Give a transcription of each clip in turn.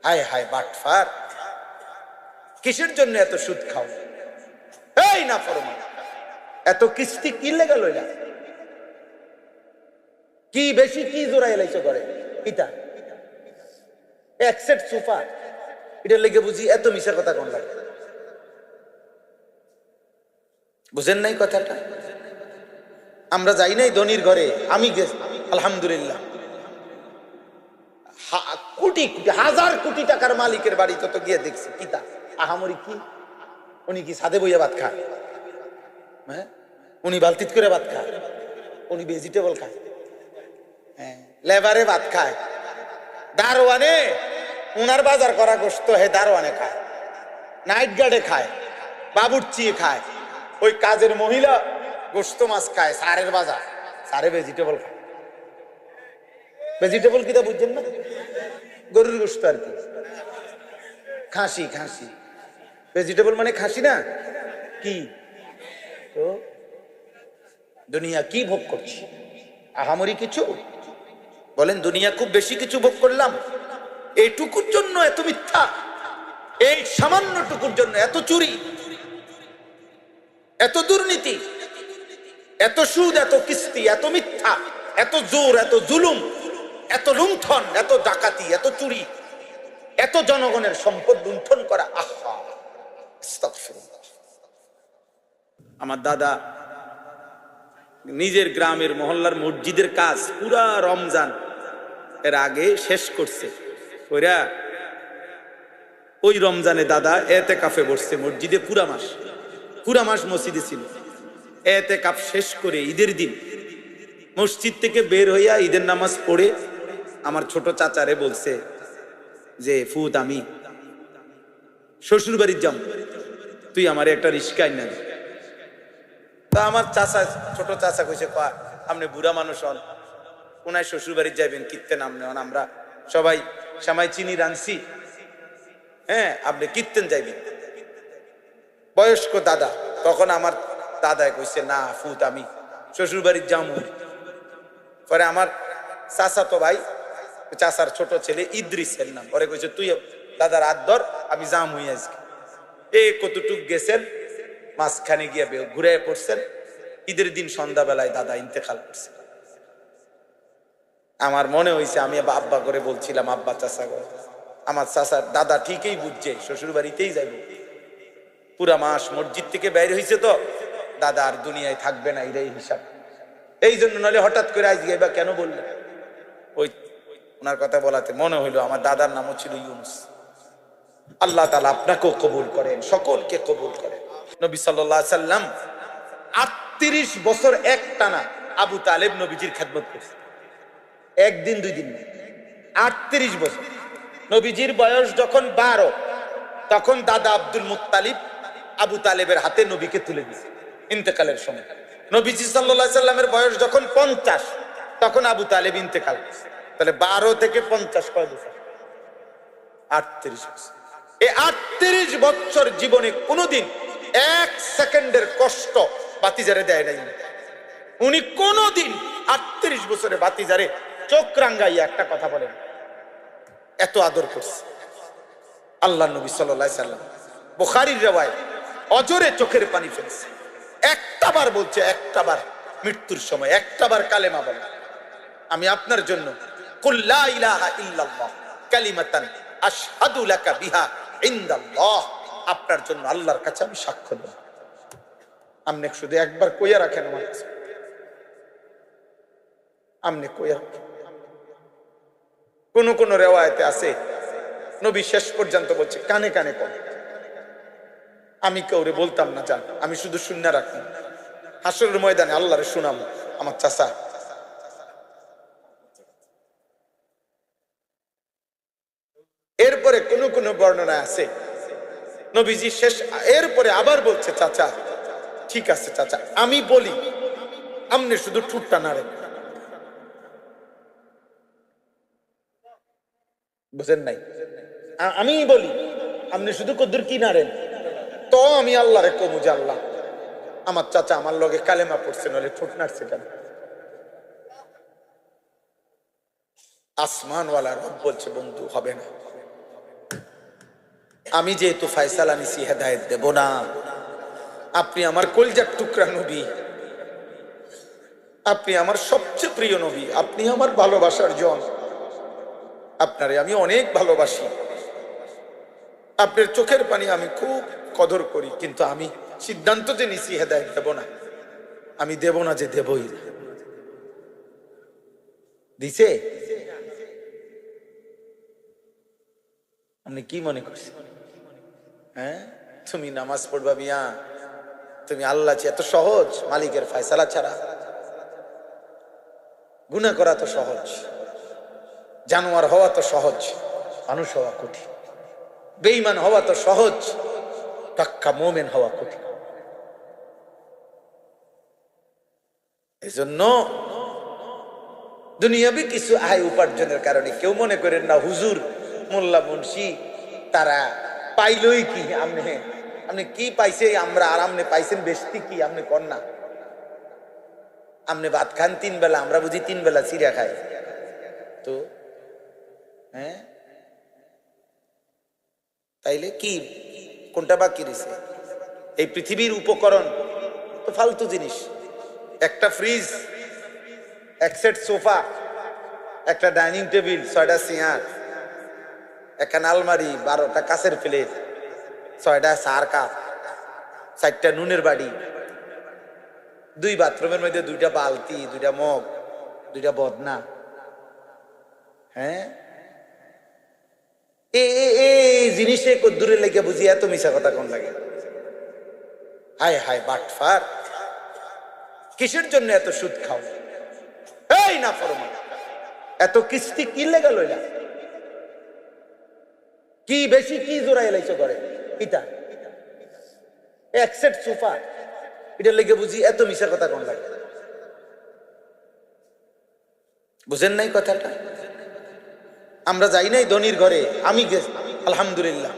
হায় হায় বাটফার, কিসের জন্য এত সুদ খাও? এই না ফরমান, এত কিস্তি কি লেগে লইলা? কি বেশি কি জোড়া এলাইছো করে? এটা এক সেট সোফা, এটা লেগে বুঝি এত মিশা কথা কোন লাগে? বুঝেন নাই কথাটা? আমরা যাই নাই ধনির ঘরে, আমি গেছি আলহামদুলিল্লাহ, কোটি কোটি হাজার কোটি টাকার মালিকের বাড়িতে তো গিয়ে দেখছি কিতা আহামরি কি, উনি কি সাদে বইয়া ভাত খায়? হ্যাঁ, উনি বালতিত করে ভাত খায়, উনি ভেজিটেবল খায়, হ্যাঁ লেবারে ভাত খায়, দারোয়ানে উনার বাজার করা গোশত হে দারোয়ানে খায়, নাইট গার্ডে খায়, বাবুর্চি খায়, ওই কাজের মহিলা গোশত মাছ খায়, সারের বাজার, সারে ভেজিটেবল খায়। ভেজিটেবল কিটা বুঝছেন না? গরুর গোশত আর কি, খাসি খাসি, ভেজিটেবল মানে খাসি না কি? তো দুনিয়া কি ভোগ করছি? আহামরি কিছু বলেন? দুনিয়া খুব বেশি কিছু ভোগ করলাম? এইটুকুর জন্য এত মিথ্যা, এই সামান্যটুকুর জন্য এত চুরি, এত দুর্নীতি, এত সুদ, এত কিস্তি, এত মিথ্যা, এত জোর, এত জুলুম, এত লুণ্ঠন, এত ডাকাতি, এত চুরি, এত জনগণের সম্পদ লুণ্ঠন করা। আহা, আস্তাগফিরুল্লাহ। আমার দাদা নিজের গ্রামের মহল্লার মসজিদের কাজ পুরা রমজান এর আগে শেষ করছে, ওরা ওই রমজানে দাদা এতেকাফে বসছে মসজিদে, পুরা মাস মসজিদে ছিল। এতেকাফ শেষ করে ঈদের দিন মসজিদ থেকে বের হইয়া ঈদের নামাজ পড়ে আমার ছোট চাচারে বলছে যে ফুত আমি শ্বশুর বাড়ির যাম, তুই আমার একটা রিস্কা আইনা দে। তা আমার চাচা, ছোট চাচা কইছে কয়া আপনি বুড়া মানুষ হন, কোনায় শ্বশুর বাড়ি যাইবেন, কীর্তেন নাম নেন, আমরা সবাই সামাই চিনি রানছি, হ্যাঁ আপনি কীর্তেন যাইবেন। বয়স্ক দাদা, তখন আমার দাদায় কইছে না ফুত আমি শ্বশুর বাড়ির যাম। পরে আমার চাচা তো ভাই, চাচার ছোট ছেলে ইদ্রিসের নাম, পরে কইছে তুই দাদার হাত ধর, আমি যাম হই আজকে। এই কতটুক গেছেন, মাঝখানে গিয়ে ঘুরে পড়ছেন। ঈদের দিন সন্ধ্যাবেলায় দাদা ইন্তেকাল করছে। আমার মনে হয়েছে আমি আব্বা করে বলছিলাম, আব্বা চাচা করে, আমার চাচার দাদা ঠিকই বুঝছে শ্বশুর বাড়িতেই যাইব। পুরা মাস মসজিদ থেকে বাইরে হয়েছে তো দাদা আর দুনিয়ায় থাকবে না, এটাই হিসাব। এই জন্য নলে হঠাৎ করে আজ গেবা কেন বললেন? ওই ওনার কথা বলাতে মনে হইলো আমার দাদার নামও ছিল ইউনুস। আল্লাহ তাআলা আপনাকেও কবুল করেন, সকলকে কবুল করেন। নবী সাল্লাল্লাহু আলাইহি সাল্লাম 38 বছর একটানা আবু তালেব নবীজির খেদমত করছে, একদিন দুই দিন, 38 বছর। নবীজির বয়স যখন 12, তখন দাদা আব্দুল মুত্তালিব আবু তালেবের হাতে নবীকে তুলে দিয়েছে ইন্তেকালের সময়। নবীজি সাল্লাল্লাহু আলাইহি সাল্লামের বয়স যখন 50, তখন আবু তালেব ইন্তেকাল করছে। তাহলে 12 থেকে 50 কয় বছর? 38 বছর। এই 38 বছর জীবনে কোনোদিন এক সেকেন্ডের কষ্ট বাতিজারে দেয় নাই উনি। কোনোদিন 38 বছরে বাতিজারে চোখ রাঙ্গাইয়া একটা কথা বলেন, এত আদর করছে আল্লাহ নবী সাল্লাল্লাহু আলাইহি সাল্লাম। বুখারীর রিওয়ায়াত, অজরে চোখের পানি ফেলছে, একটাবার বলছে, একটাবার মৃত্যুর সময় একটাবার কালেমা বলে, আমি আপনার জন্য কুল লা ইলাহা ইল্লাল্লাহ কালিমাতান আশহাদু লাকা বিহা ইনদাল্লাহ, আপনার জন্য আল্লাহর কাছে আমি সাক্ষ্য দেব। আপনি শুধু একবার কইয়া রাখেন আমার কাছে, আপনি কইয়া। কোন কোন রিওয়ায়াতে আছে নবী শেষ পর্যন্ত বলছে কানে কানে কর, আমি কাউরে বলতাম না, জান আমি শুধু শুনে রাখতাম, হাসরের ময়দানে আল্লাহরে শুনাম। আমার চাচা এরপরে কোন কোন বর্ণনা আছে নবীজি শেষ, এরপরে আবার বলছে চাচা ঠিক আছে চাচা আমি বলি, আপনি শুধু ঠুটটা নাড়েন। বুঝেন নাই? আমি বলি, আপনি শুধু কদ্দুর কি নাড়েন, তো আমি আল্লাহরে কমু যে আল্লাহ আমার চাচা আমার লগে কালেমা পড়ছে, নলে ঠোঁট নাড়ছে কেন? আসমানওয়ালা রব বলছে বন্ধু হবে না, আমি যেহেতু ফয়সালা নিছি হেদায়েত দেব না। আপনি আমার কলজার টুকরা নবী, আপনি আমার সবচেয়ে প্রিয় নবী, আপনি আমার ভালোবাসার জন, আপনারে আমি অনেক ভালোবাসি, আপনার চোখের পানি আমি খুব কদর করি, কিন্তু আমি সিদ্ধান্ত যে নিছি হেদায়েত দেব না, আমি দেব না যে দেবই না। দিছে? আপনি কি মনে করছেন? হ্যাঁ, তুমি নামাজ পড়বা মিয়া, তুমি আল্লাহ এত সহজ? মালিকের ফয়সালা ছাড়া গুনাহ করা তো সহজ, জানোয়ার হওয়া তো সহজ, মানুষ হওয়া কঠিন। বেঈমান হওয়া তো সহজ, পাক্কা মুমিন হওয়া কঠিন। এজন্য দুনিয়াবি কিছু আয় উপার্জনের কারণে কেউ মনে করেন না হুজুর মোল্লা মুন্সি তারা পাইলই কি, আপনি কি পাইছে আমরা আর আপনি পাইছেন বেশি কি? আপনি কর না, আপনি ভাত খান 3 বেলা, আমরা বুঝি 3 বেলা চিড়া খাই তো। হ্যাঁ, তাইলে কি কোনটা বাকি রয়েছে? এই পৃথিবীর উপকরণ তো ফালতু জিনিস। একটা ফ্রিজ, এক সেট সোফা, একটা ডাইনিং টেবিল, 6টা চেয়ার, একটা আলমারি, 12টা কাঁচের প্লেট, 6টা চার কাপ, 4টা নুনের বাড়ি, 2 বাথরুমের মধ্যে 2টা বালতি, 2টা মগ, 2টা বদনা। হ্যাঁ, এই জিনিসে কদ্দুরে লেগে বুঝি এত মিশা কথা কোন লাগে? হায় হায় বাটফার, কিসের জন্য এত সুদ খাও? এই না ফরমান, এত কিস্তি কি লেগে লইলা? কি বেশি কি জোড়াই লাইছো করে? ইটা এক সেট সোফা, এটা লেগে বুঝি এত মিশা কথা কোন লাগে? বুঝেন নাই কথাটা? আমরা যাই নাই ধনির ঘরে, আমি গেছি আলহামদুলিল্লাহ,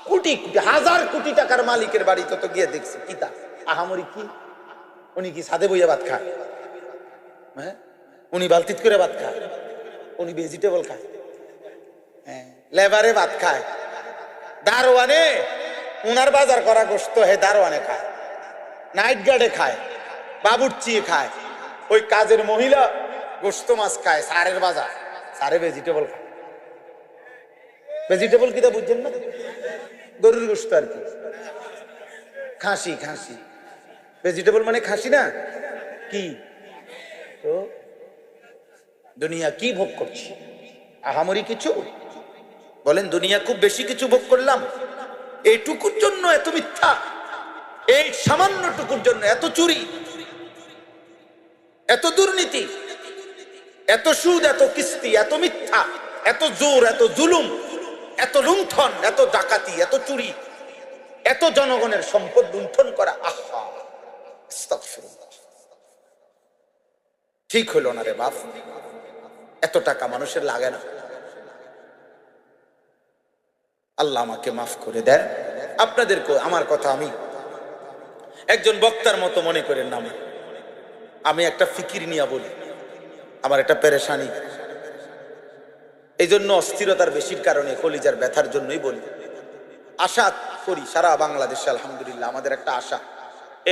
কোটি কোটি হাজার কোটি টাকার মালিকের বাড়িতে তো গিয়ে দেখছি, কিতা আহামরি কি? উনি কি ছাদে বইয়া ভাত খায়? হ্যাঁ, উনি বালতিত করে ভাত খায়, উনি ভেজিটেবল খায়, হ্যাঁ, লেবারে ভাত খায়, দারোয়ানে উনার বাজার করা গোশত হে দারোয়ানে খায়, নাইট গার্ডে খায়, বাবুর্চি খায়, ওই কাজের মহিলা গোশত মাছ খায়, সারের বাজার, সারে ভেজিটেবল খায়। ভেজিটেবল কিটা বুঝছেন না? গরুর গোশত আর কি, খাসি, খাসি ভেজিটেবল মানে খাসি না কি? তো দুনিয়া কি ভোগ করছি? আহামরি কিছু বলেন? দুনিয়া খুব বেশি কিছু ভোগ করলাম? এইটুকুর জন্য এত মিথ্যা, এই সামান্যটুকুর জন্য এত চুরি, এত দুর্নীতি, এত সুদ, এত কিস্তি, এত মিথ্যা, এত জোর, এত জুলুম, এত লুণ্ঠন, এত ডাকাতি, এত চুরি, এত জনগণের সম্পদ লুণ্ঠন করা। আহা, আস্তাগফিরুল্লাহ, ঠিক হলো না রে বাপ, এত টাকা মানুষের লাগে না। আল্লাহ আমাকে মাফ করে দেন। আপনাদেরকে আমার কথা আমি একজন বক্তার মতো মনে করেন না, আমি একটা ফিকির নিয়ে বলি, আমার একটা পেরেশানি, এই জন্য অস্থিরতার বেশির কারণে, কলিজার ব্যথার জন্যই বলি। আশা করি সারা বাংলাদেশে আলহামদুলিল্লাহ আমাদের একটা আশা,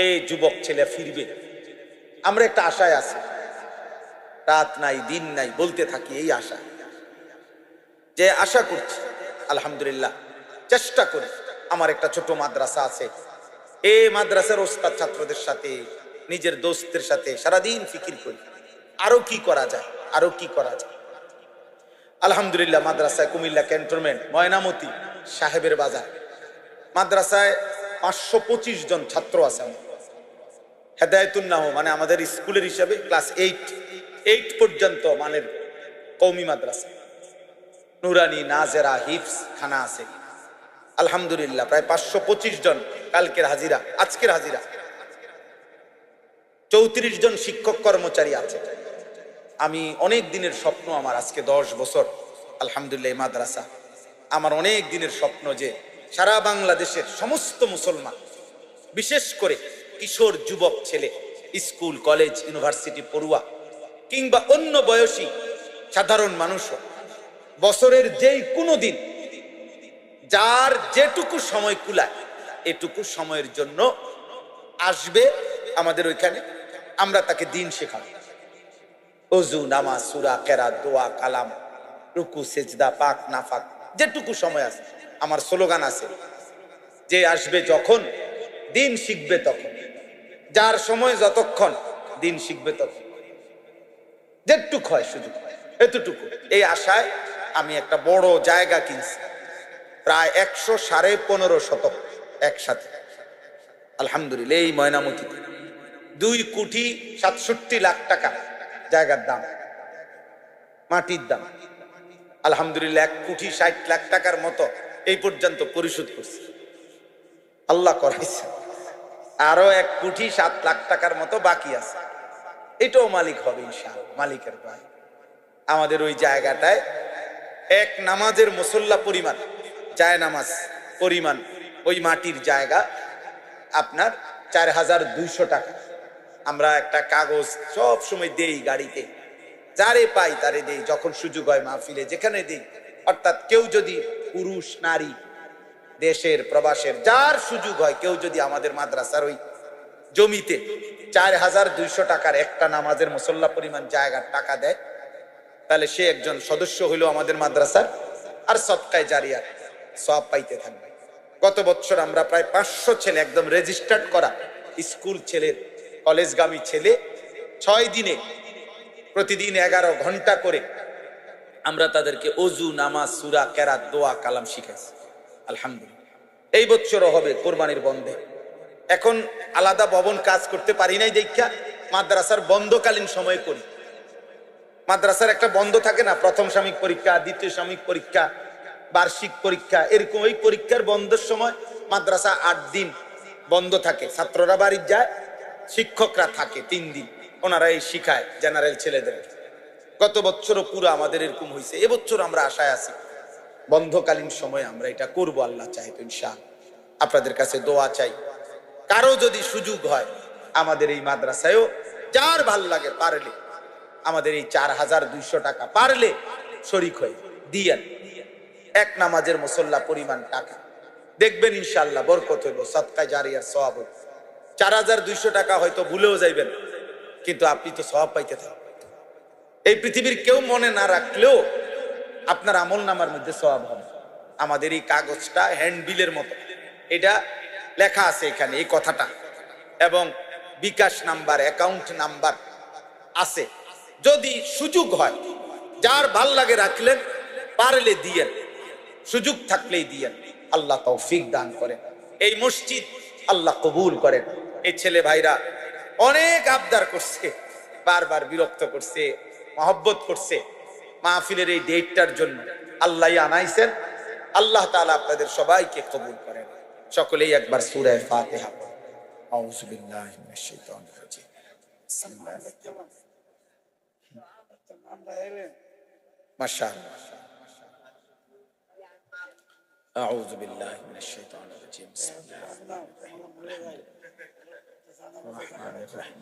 এই যুবক ছেলে ফিরবে, আমরা একটা আশায় আছি, রাত নাই দিন নাই বলতে থাকি এই আশা, যে আশা করছি আলহামদুলিল্লাহ, চেষ্টা করি। আমার একটা ছোট মাদ্রাসা আছে, এই মাদ্রাসার ওস্তাদ ছাত্রদের সাথে, নিজের দোস্তের সাথে সারাদিন ফিকির করি, আরো কি করা যায়, আরো কি করা যায়। আলহামদুলিল্লাহ মাদ্রাসায় কুমিল্লা ক্যান্টনমেন্ট, ময়নামতি, সাহেবের বাজার মাদ্রাসায় 525 জন ছাত্র আছে। হেদায়েতুন্নাহ মানে আমাদের স্কুলের হিসাবে ক্লাস 8 পর্যন্ত মানের কওমি মাদ্রাসা, নুরানি, নাজেরা, হিফস খানা আছে আলহামদুলিল্লাহ। প্রায় 525 জন কালকের হাজিরা, আজকের হাজিরা 34 জন শিক্ষক কর্মচারী আছে। আমি অনেক দিনের স্বপ্ন আমার, আজকে 10 বছর আলহামদুলিল্লাহ মাদ্রাসা, আমার অনেক দিনের স্বপ্ন যে সারা বাংলাদেশের সমস্ত মুসলমান, বিশেষ করে কিশোর যুবক ছেলে, স্কুল কলেজ ইউনিভার্সিটি পড়ুয়া কিংবা অন্য বয়সী সাধারণ মানুষ বছরের যেই কোনো দিন যার যেটুকু সময় কুলায় এটুকু সময়ের জন্য আসবে আমাদের ওইখানে, আমরা তাকে দিন শেখাবো। ওযু, নামাজ, সূরা, কেরাত, দোয়া, কালাম, রুকু, সেজদা, পাক নাফাক, যেটুকু সময় আছে। আমার স্লোগান আছে, যে আসবে যখন দিন শিখবে তখন, যার সময় যতক্ষণ দিন শিখবে তখন, যেটুক হয় সুযোগ এতটুকু। এই আশায় আমি একটা বড় জায়গা কিনছি, প্রায় 115.5 শতক একসাথে, আলহামদুলিল্লাহ। এই ময়নামতিতে 2,67,00,000 টাকা জায়গার দাম, মাটির দাম। আলহামদুলিল্লাহ 1,60,00,000 টাকার মতো এই পর্যন্ত পরিশোধ করছি, আল্লাহ করাইছে। আরো 1,07,00,000 টাকার মতো বাকি আছে, এটাও মালিক হবে ইনশাআল্লাহ, মালিকের ভাই। আমাদের ওই জায়গাটায় এক নামাজের মুসল্লা পরিমাণ, জায় নামাজ পরিমাণ ওই মাটির জায়গা আপনার 4,200 টাকা। আমরা একটা কাগজ সব সময় দেই গাড়িতে, যারে পাই তারে দেই, যখন সুযোগ হয় মাহফিলে যেখানে দেই। অর্থাৎ কেউ যদি, পুরুষ নারী, দেশের প্রবাসের, যার সুযোগ হয়, কেউ যদি আমাদের মাদ্রাসার ওই জমিতে 4,200 টাকার একটা নামাজের মুসল্লা পরিমাণ জায়গার টাকা দেয়, তাহলে সে একজন সদস্য হইল আমাদের মাদ্রাসার, আর সদকায়ে জারিয়ার সওয়াব পাইতে থাকবে। গত বছর আমরা প্রায় 500 ছেলে, একদম রেজিস্টার্ড করা স্কুল ছেলের, কলেজগামী ছেলে, 6 দিনে প্রতিদিন 11 ঘন্টা করে আমরা তাদেরকে ওযু, নামাজ, সূরা, কেরাত, দোয়া, কালাম শিখাইছি, আলহামদুলিল্লাহ। এই বছরও হবে কোরবানির বন্ধে। এখন আলাদা ভবন কাজ করতে পারি নাই দেখা মাদ্রাসার বন্ধকালীন সময়ে করি। মাদ্রাসার একটা বন্ধ থাকে না, প্রথম সাময়িক পরীক্ষা, দ্বিতীয় সাময়িক পরীক্ষা, বার্ষিক পরীক্ষা, এরকম। ওই পরীক্ষার বন্ধের সময় মাদ্রাসা 8 দিন বন্ধ থাকে, ছাত্ররা বাড়ি যায়, শিক্ষকরা থাকে 3 দিন, ওনারা এই শিখায় জেনারেল ছেলেদের। গত বছরও পুরো আমাদের এরকম হয়েছে। এবছর আমরা আশায় আছি বন্ধকালীন সময়ে আমরা এটা করব, আল্লাহ চাই তো ইনশাআল্লাহ। আপনাদের কাছে দোয়া চাই, কারো যদি সুযোগ হয় আমাদের এই মাদ্রাসায়ও, যার ভাল লাগে পারলে আমাদের এই 4,200 টাকা পারলে শরীক হয়ে দিয়েন, এক নামাজের মুসল্লা পরিমাণ টাকা, দেখবেন ইনশাআল্লাহ বরকত হইব, সদকায়ে জারিয়ার সওয়াব হইব। 4,200 টাকা হয়তো ভুলেও যাইবেন, কিন্তু আপনি তো সওয়াব পাইতে থাকবেন। এই পৃথিবীর কেউ মনে না রাখলেও আপনার আমল নামার মধ্যে সওয়াব হবে। আমাদের এই কাগজটা হ্যান্ডবিলের মতো, এটা লেখা আছে এখানে এই কথাটা, এবং বিকাশ নাম্বার, অ্যাকাউন্ট নাম্বার আছে। যদি সুযোগ হয়, যার ভাল লাগে রাখলেন, পারলে দিয়েন, সুযোগ থাকলেই দিয়েন। আল্লাহ তৌফিক দান করেন, এই মসজিদ আল্লাহ কবুল করেন। এই ছেলে ভাইরা অনেক আবদার করছে, বারবার বিরক্ত করছে, মহব্বত করছে মাহফিলের এই ডেটটার জন্য। আল্লাহ আনাইছেন, আল্লাহ তাআলা আপনাদের সবাইকে কবুল করেন। সকলেই একবার সূরা ফাতিহা পড়ুন। আউযু বিল্লাহি মিনাশ শাইতানির রাজিম। মাশাআল্লাহ। আউযু বিল্লাহি মিনাশ শাইতানির রাজিম। বিসমিল্লাহির রহমানির রহিম।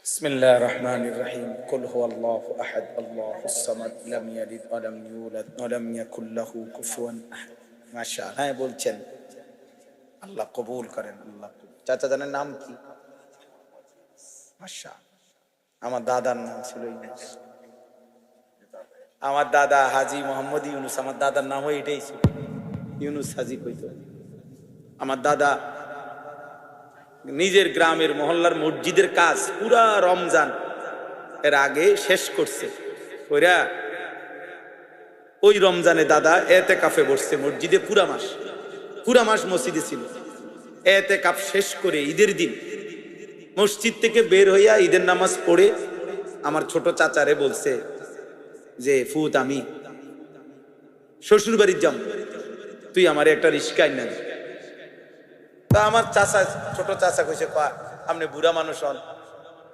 বিসমিল্লাহির রহমানির রহিম। কুল হুয়াল্লাহু আহাদ, আল্লাহুস সামাদ, লাম ইয়ালিদ ওয়া লাম ইউলাদ ওয়া লাম ইয়াকুল লাহু কুফুয়ান আহাদ। মাশাআল্লাহ। হ্যাঁ বলছেন, আল্লাহ কবুল করেন। আল্লাহ। চাচা জানের নাম কি? মাশাআল্লাহ। আমার দাদার নাম ছিল ইউনুস। আমার দাদা হাজী মোহাম্মদ ইউনুস, আমার দাদার নাম এটাই ছিল, ইউনুস হাজী কইতো। আমার দাদা নিজের গ্রামের মহল্লার মসজিদের কাজ পুরা রমজান এর আগে শেষ করছে। ওইরা ওই রমজানে দাদা এতেকাফে বসছে মসজিদে, পুরা মাস মসজিদে ছিল। এতেকাফ শেষ করে ঈদের দিন মসজিদ থেকে বের হইয়া ঈদের নামাজ পড়ে আমার ছোট চাচারে বলছে যে, ফুত আমি শ্বশুর বাড়ির যাম, তুই আমার একটা রিস্কা আইনা দে। তা আমার চাচা, ছোট চাচা কইছে, আপনি বুড়া মানুষ হন,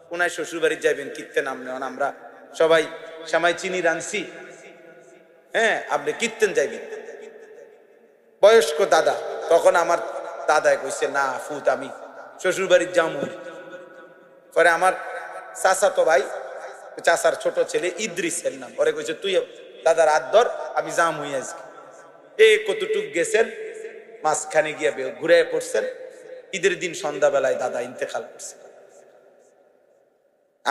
কোনায় শ্বশুর বাড়ি যাইবেন, কীর্তেন আপনি হন, আমরা সবাই সামাই চিনি রানছি, হ্যাঁ আপনি কীর্তেন যাইবেন। বয়স্ক দাদা, তখন আমার দাদায় কইছে, না ফুত আমি শ্বশুর বাড়ির যাম। পরে আমার চাচা তো ভাই, চাচার ছোট ছেলে ইদ্রিসের নাম, পরে কইছে তুই দাদার হাত ধর, আমি যাম হই আজকে। এই কতটুক গেছেন, মাঝখানে গিয়ে ঘুরে পড়ছেন। ঈদের দিন সন্ধ্যাবেলায় দাদা ইন্তেকাল করছে।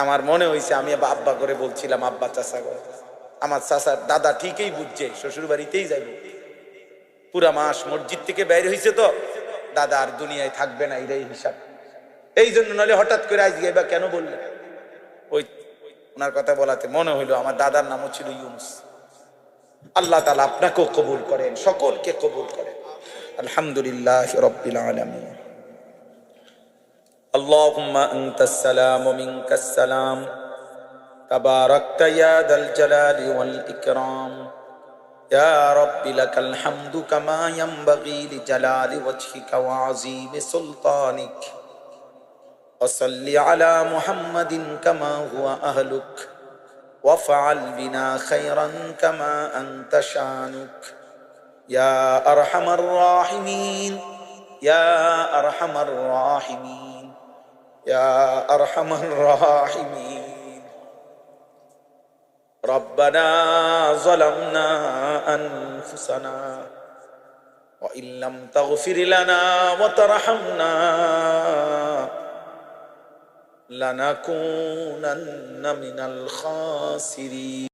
আমার মনে হয়েছে আমি আব্বা করে বলছিলাম, আব্বা চাচা করে। আমার চাচার দাদা ঠিকই বুঝছে, শ্বশুর বাড়িতেই যাইব। পুরা মাস মসজিদ থেকে বের হয়েছে তো, দাদা আর দুনিয়ায় থাকবে না, এটাই হিসাব। এই জন্য নলে হঠাৎ করে আজকে বা কেন বললেন, ওই ওনার কথা বলাতে মনে হইলো আমার দাদার নামও ছিল ইউনুস। আল্লাহ তাআলা আপনাকেও কবুল করেন, সকলকে কবুল করেন। আলহামদুলিল্লাহ রাব্বিল আলামিন। আল্লাহুম্মা আনতাস সালাম ওয়া মিনকাস সালাম, তাবারাকতা ইয়া দাল জালালি ওয়াল ইকরাম। ইয়া রাব্বি লাকাল হামদু কামা ইয়ানবাগি লিজালালি ওয়াজহিকা ওয়া আযীমি সুলতানিক। ওয়া সাল্লি আলা মুহাম্মাদিন কামা হুয়া আহলুক। وافعل بنا خيرا كما أنت شانك يا أرحم الراحمين يا أرحم الراحمين يا أرحم الراحمين. ربنا ظلمنا أنفسنا وإن لم تغفر لنا وترحمنا لنكونن من الخاسرين.